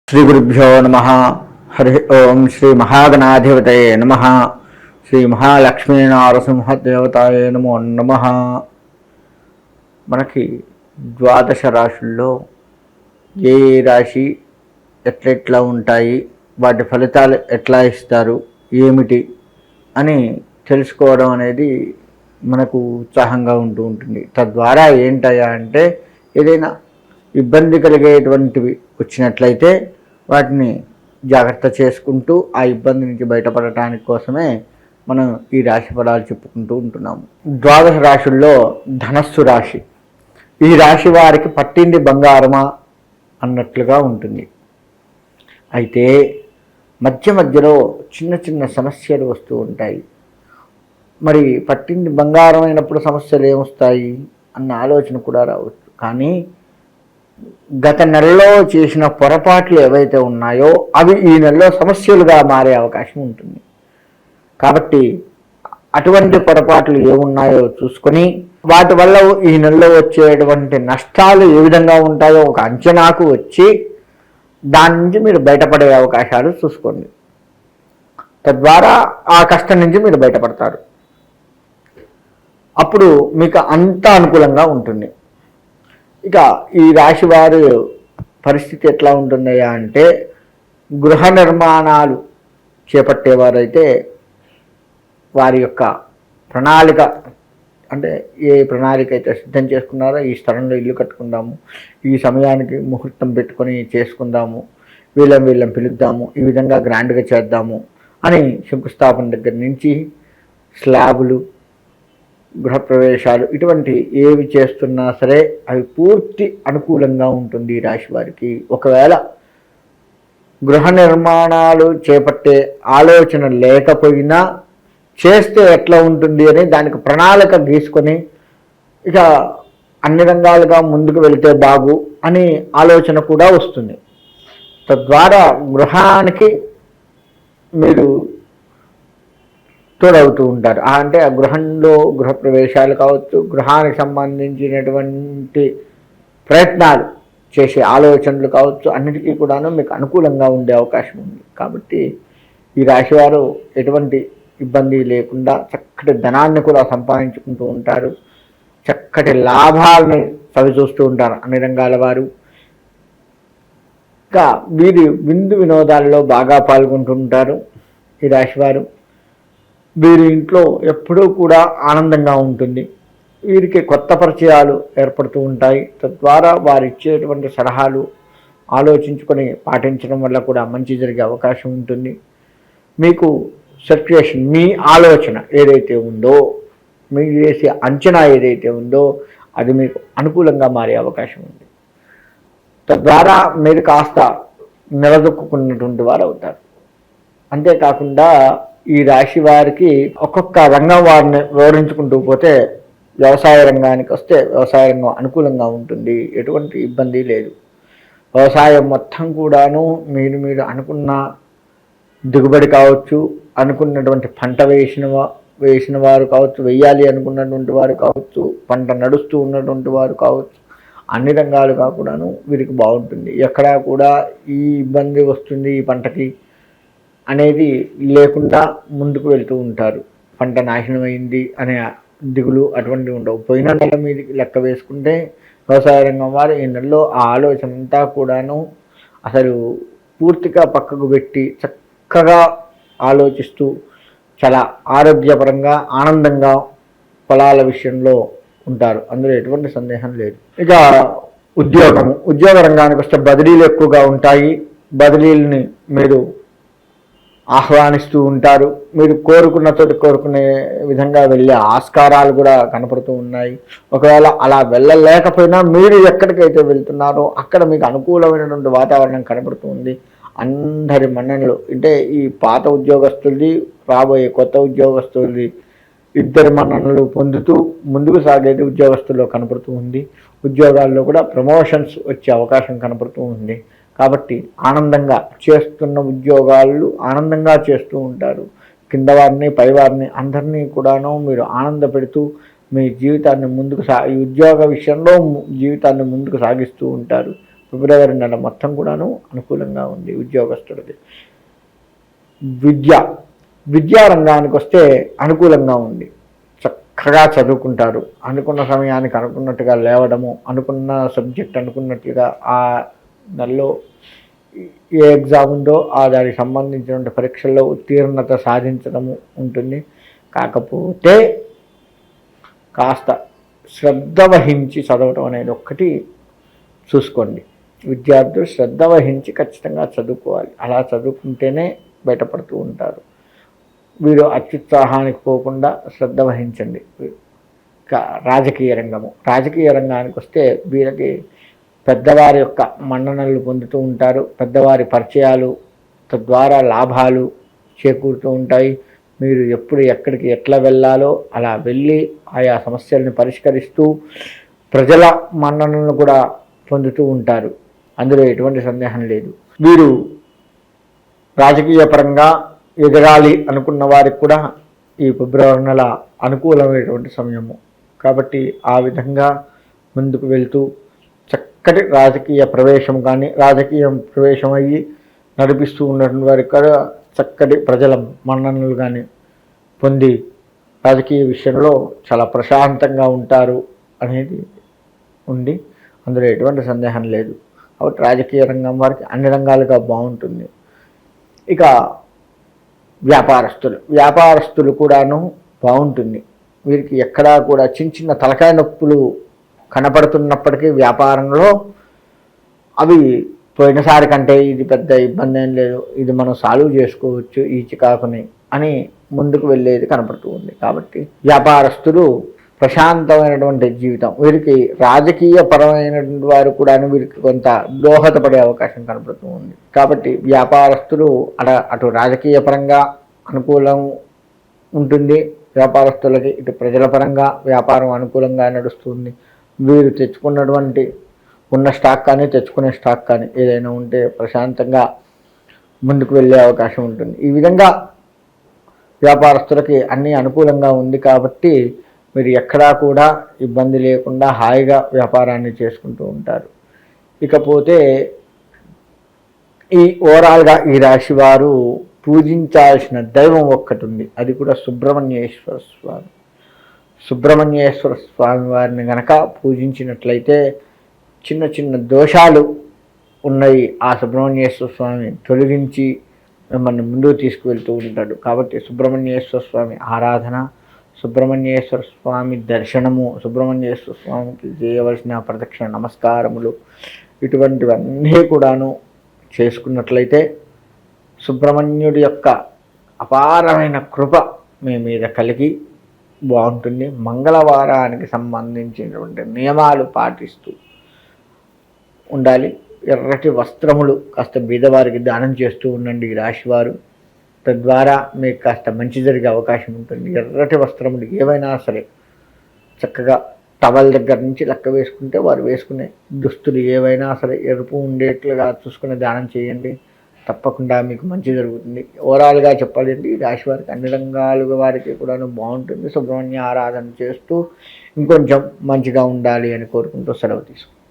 శ్రీ గురుభ్యో నమ. హరి ఓం. శ్రీ మహాగణాధిపతయే నమ. శ్రీ మహాలక్ష్మీనారసింహదేవతాయే నమో నమ. మనకి ద్వాదశ రాశుల్లో ఏ రాశి ఎట్లెట్లా ఉంటాయి, వాటి ఫలితాలు ఎట్లా ఇస్తారు, ఏమిటి అని తెలుసుకోవడం అనేది మనకు ఉత్సాహంగా ఉంటుంది. తద్వారా ఏంటయ్యా అంటే, ఏదైనా ఇబ్బంది కలిగేటువంటివి వచ్చినట్లయితే వాటిని జాగ్రత్త చేసుకుంటూ ఆ ఇబ్బంది నుంచి బయటపడటానికి కోసమే మనం ఈ రాశి ఫలాలు చెప్పుకుంటూ ఉంటున్నాము. ద్వాదశ రాశుల్లో ధనస్సు రాశి. ఈ రాశి వారికి పట్టింది బంగారమా అన్నట్లుగా ఉంటుంది. అయితే మధ్య మధ్యలో చిన్న చిన్న సమస్యలు వస్తూ ఉంటాయి. మరి పట్టింది బంగారం అయినప్పుడు సమస్యలు ఏమొస్తాయి అన్న ఆలోచన కూడా రావచ్చు. కానీ గత నెలలో చేసిన పొరపాట్లు ఏవైతే ఉన్నాయో అవి ఈ నెలలో సమస్యలుగా మారే అవకాశం ఉంటుంది. కాబట్టి అటువంటి పొరపాట్లు ఏమున్నాయో చూసుకొని వాటి వల్ల ఈ నెలలో వచ్చేటువంటి నష్టాలు ఏ విధంగా ఉంటాయో ఒక అంచనాకు వచ్చి దాని నుంచి మీరు బయటపడే అవకాశాలు చూసుకోండి. తద్వారా ఆ కష్టం నుంచి మీరు బయటపడతారు. అప్పుడు మీకు అంతా అనుకూలంగా ఉంటుంది. ఇక ఈ రాశి వారి పరిస్థితి ఎట్లా ఉంటుందయ్యా అంటే, గృహ నిర్మాణాలు చేపట్టేవారైతే వారి యొక్క ప్రణాళిక, అంటే ఏ ప్రణాళిక అయితే సిద్ధం చేసుకున్నారో, ఈ స్థలంలో ఇల్లు కట్టుకుందాము, ఈ సమయానికి ముహూర్తం పెట్టుకొని చేసుకుందాము, వీళ్ళని పిలుద్దాము, ఈ విధంగా గ్రాండ్గా చేద్దాము అని శంకుస్థాపన దగ్గర నుంచి స్లాబులు, గృహప్రవేశాలు ఇటువంటి ఏవి చేస్తున్నా సరే అవి పూర్తి అనుకూలంగా ఉంటుంది ఈ రాశి వారికి. ఒకవేళ గృహ నిర్మాణాలు చేపట్టే ఆలోచన లేకపోయినా చేస్తే ఎట్లా ఉంటుంది అని దానికి ప్రణాళిక గీసుకొని ఇక అన్ని రంగాలుగా ముందుకు వెళితే బాగు అని ఆలోచన కూడా వస్తుంది. తద్వారా గృహానికి మీరు తోడవుతూ ఉంటారు. అంటే ఆ గృహంలో గృహప్రవేశాలు కావచ్చు, గృహానికి సంబంధించినటువంటి ప్రయత్నాలు చేసే ఆలోచనలు కావచ్చు, అన్నిటికీ కూడాను మీకు అనుకూలంగా ఉండే అవకాశం ఉంది. కాబట్టి ఈ రాశివారు ఎటువంటి ఇబ్బంది లేకుండా చక్కటి ధనాన్ని కూడా సంపాదించుకుంటూ ఉంటారు. చక్కటి లాభాలని చవిచూస్తూ ఉంటారు అన్ని రంగాల వారు. ఇంకా వీరి విందు వినోదాలలో బాగా పాల్గొంటుంటారు ఈ రాశివారు. వీరి ఇంట్లో ఎప్పుడూ కూడా ఆనందంగా ఉంటుంది. వీరికి కొత్త పరిచయాలు ఏర్పడుతూ ఉంటాయి. తద్వారా వారు ఇచ్చేటువంటి సలహాలు ఆలోచించుకొని పాటించడం వల్ల కూడా మంచి జరిగే అవకాశం ఉంటుంది. మీకు సిట్యుయేషన్, మీ ఆలోచన ఏదైతే ఉందో, మీరు చేసే అంచనా ఏదైతే ఉందో అది మీకు అనుకూలంగా మారే అవకాశం ఉంది. తద్వారా మీరు కాస్త నిలదొక్కున్నటువంటి వారు అవుతారు. అంతేకాకుండా ఈ రాశి వారికి ఒక్కొక్క రంగం వారిని వివరించుకుంటూ పోతే, వ్యవసాయ రంగానికి వస్తే వ్యవసాయ రంగం అనుకూలంగా ఉంటుంది, ఎటువంటి ఇబ్బంది లేదు. వ్యవసాయం మొత్తం కూడాను మీరు అనుకున్న దిగుబడి కావచ్చు, అనుకున్నటువంటి పంట వేసిన వారు కావచ్చు, వెయ్యాలి అనుకున్నటువంటి వారు కావచ్చు, పంట నడుస్తూ ఉన్నటువంటి వారు కావచ్చు, అన్ని రంగాలుగా కూడాను వీరికి బాగుంటుంది. ఎక్కడా కూడా ఈ ఇబ్బంది వస్తుంది ఈ పంటకి అనేది లేకుండా ముందుకు వెళ్తూ ఉంటారు. పంట నాశనమైంది అనే దిగులు అటువంటివి ఉండవు. పోయిన నెల మీదకి లెక్క వేసుకుంటే వ్యవసాయ రంగం వారు ఈ నెలలో ఆ ఆలోచన అంతా కూడాను అసలు పూర్తిగా పక్కకు పెట్టి చక్కగా ఆలోచిస్తూ చాలా ఆరోగ్యపరంగా ఆనందంగా పొలాల విషయంలో ఉంటారు. అందులో ఎటువంటి సందేహం లేదు. ఇక ఉద్యోగ రంగానికి వస్తే బదిలీలు ఎక్కువగా ఉంటాయి. బదిలీలని మీరు ఆహ్వానిస్తూ ఉంటారు. మీరు కోరుకునే విధంగా వెళ్ళే ఆస్కారాలు కూడా కనపడుతూ ఉన్నాయి. ఒకవేళ అలా వెళ్ళలేకపోయినా మీరు ఎక్కడికైతే వెళ్తున్నారో అక్కడ మీకు అనుకూలమైనటువంటి వాతావరణం కనపడుతుంది. అందరి మన్ననలు, అంటే ఈ పాత ఉద్యోగస్తులది, రాబోయే కొత్త ఉద్యోగస్తులది ఇద్దరి మన్ననలు పొందుతూ ముందుకు సాగేది ఉద్యోగస్తుల్లో కనపడుతూ ఉంది. ఉద్యోగాల్లో కూడా ప్రమోషన్స్ వచ్చే అవకాశం కనపడుతూ ఉంది. కాబట్టి ఆనందంగా చేస్తున్న ఉద్యోగాలు ఆనందంగా చేస్తూ ఉంటారు. కింద వారిని పైవారిని అందరినీ కూడాను మీరు ఆనంద పెడుతూ మీ జీవితాన్ని ఈ ఉద్యోగ విషయంలో జీవితాన్ని ముందుకు సాగిస్తూ ఉంటారు. ఫిబ్రవరి నెల మొత్తం కూడాను అనుకూలంగా ఉంది ఉద్యోగస్తులకి. విద్యారంగానికి వస్తే అనుకూలంగా ఉంది. చక్కగా చదువుకుంటారు. అనుకున్న సమయానికి అనుకున్నట్టుగా లేవడము, అనుకున్న సబ్జెక్ట్ అనుకున్నట్లుగా ఆ నెలలో ఏ ఎగ్జామ్ ఉందో దానికి సంబంధించిన పరీక్షల్లో ఉత్తీర్ణత సాధించడము ఉంటుంది. కాకపోతే కాస్త శ్రద్ధ వహించి చదవటం అనేది ఒక్కటి చూసుకోండి. విద్యార్థులు శ్రద్ధ వహించి ఖచ్చితంగా చదువుకోవాలి. అలా చదువుకుంటేనే బయటపడుతూ ఉంటారు. వీరు అత్యుత్సాహానికి పోకుండా శ్రద్ధ వహించండి. రాజకీయ రంగానికి వస్తే వీరికి పెద్దవారి యొక్క మన్ననలు పొందుతూ ఉంటారు. పెద్దవారి పరిచయాలు, తద్వారా లాభాలు చేకూరుతూ ఉంటాయి. మీరు ఎప్పుడు ఎక్కడికి ఎట్లా వెళ్ళాలో అలా వెళ్ళి ఆయా సమస్యలను పరిష్కరిస్తూ ప్రజల మన్ననలను కూడా పొందుతూ ఉంటారు. అందులో ఎటువంటి సందేహం లేదు. వీరు రాజకీయ పరంగా ఎదగాలి అనుకున్న వారికి కూడా ఈ ఫిబ్రవరి నెల అనుకూలమైనటువంటి సమయము. కాబట్టి ఆ విధంగా ముందుకు వెళ్తూ చక్కటి రాజకీయ ప్రవేశం కానీ, రాజకీయ ప్రవేశం అయ్యి నడిపిస్తూ ఉన్నటువంటి వారికి కూడా చక్కటి ప్రజల మన్ననలు కానీ పొంది రాజకీయ విషయంలో చాలా ప్రశాంతంగా ఉంటారు అనేది ఉంది. అందులో ఎటువంటి సందేహం లేదు. కాబట్టి రాజకీయ రంగం వారికి అన్ని రంగాలుగా బాగుంటుంది. ఇక వ్యాపారస్తులు కూడాను బాగుంటుంది. వీరికి ఎక్కడా కూడా చిన్న తలకాయ నొప్పులు కనపడుతున్నప్పటికీ వ్యాపారంలో అవి పోయినసారి కంటే ఇది పెద్ద ఇబ్బంది ఏం లేదు, ఇది మనం సాల్వ్ చేసుకోవచ్చు ఈ చికాకుని అని ముందుకు వెళ్ళేది కనపడుతూ ఉంది. కాబట్టి వ్యాపారస్తులు ప్రశాంతమైనటువంటి జీవితం. వీరికి రాజకీయ పరమైనటువంటి వారు కూడా వీరికి కొంత దోహదపడే అవకాశం కనపడుతూ ఉంది. కాబట్టి వ్యాపారస్తులు అటు రాజకీయ పరంగా అనుకూలం ఉంటుంది వ్యాపారస్తులకి, ఇటు ప్రజల పరంగా వ్యాపారం అనుకూలంగా నడుస్తుంది. వీరు తెచ్చుకున్నటువంటి ఉన్న స్టాక్ కానీ, తెచ్చుకునే స్టాక్ కానీ ఏదైనా ఉంటే ప్రశాంతంగా ముందుకు వెళ్ళే అవకాశం ఉంటుంది. ఈ విధంగా వ్యాపారస్తులకి అన్నీ అనుకూలంగా ఉంది. కాబట్టి మీరు ఎక్కడా కూడా ఇబ్బంది లేకుండా హాయిగా వ్యాపారాన్ని చేసుకుంటూ ఉంటారు. ఇకపోతే ఓవరాల్గా ఈ రాశి వారు పూజించాల్సిన దైవం ఒక్కటి ఉంది. అది కూడా సుబ్రహ్మణ్యేశ్వర స్వామి. సుబ్రహ్మణ్యేశ్వర స్వామి వారిని గనక పూజించినట్లయితే చిన్న దోషాలు ఉన్నాయి, ఆ సుబ్రహ్మణ్యేశ్వర స్వామి తొలగించి మిమ్మల్ని ముందుకు తీసుకువెళ్తూ ఉంటాడు. కాబట్టి సుబ్రహ్మణ్యేశ్వర స్వామి ఆరాధన, సుబ్రహ్మణ్యేశ్వర స్వామి దర్శనము, సుబ్రహ్మణ్యేశ్వర స్వామికి చేయవలసిన ప్రదక్షిణ నమస్కారములు ఇటువంటివన్నీ కూడాను చేసుకున్నట్లయితే సుబ్రహ్మణ్యుడి యొక్క అపారమైన కృప మీ మీద కలిగి బాగుంటుంది. మంగళవారానికి సంబంధించినటువంటి నియమాలు పాటిస్తూ ఉండాలి. ఎర్రటి వస్త్రములు కాస్త బీదవారికి దానం చేస్తూ ఉండండి ఈ రాశివారు. తద్వారా మీకు కాస్త మంచి జరిగే అవకాశం ఉంటుంది. ఎర్రటి వస్త్రములు ఏవైనా సరే చక్కగా టవల్ దగ్గర నుంచి లెక్క వేసుకుంటే వారు వేసుకునే దుస్తులు ఏవైనా సరే ఎరుపు ఉండేట్లుగా చూసుకుని దానం చేయండి. తప్పకుండా మీకు మంచి జరుగుతుంది. ఓవరాల్గా చెప్పాలంటే ఈ రాశి వారికి అన్ని రంగాలుగా వారికి కూడా బాగుంటుంది. సుబ్రహ్మణ్య ఆరాధన చేస్తూ ఇంకొంచెం మంచిగా ఉండాలి అని కోరుకుంటూ సెలవు తీసుకుంటాం.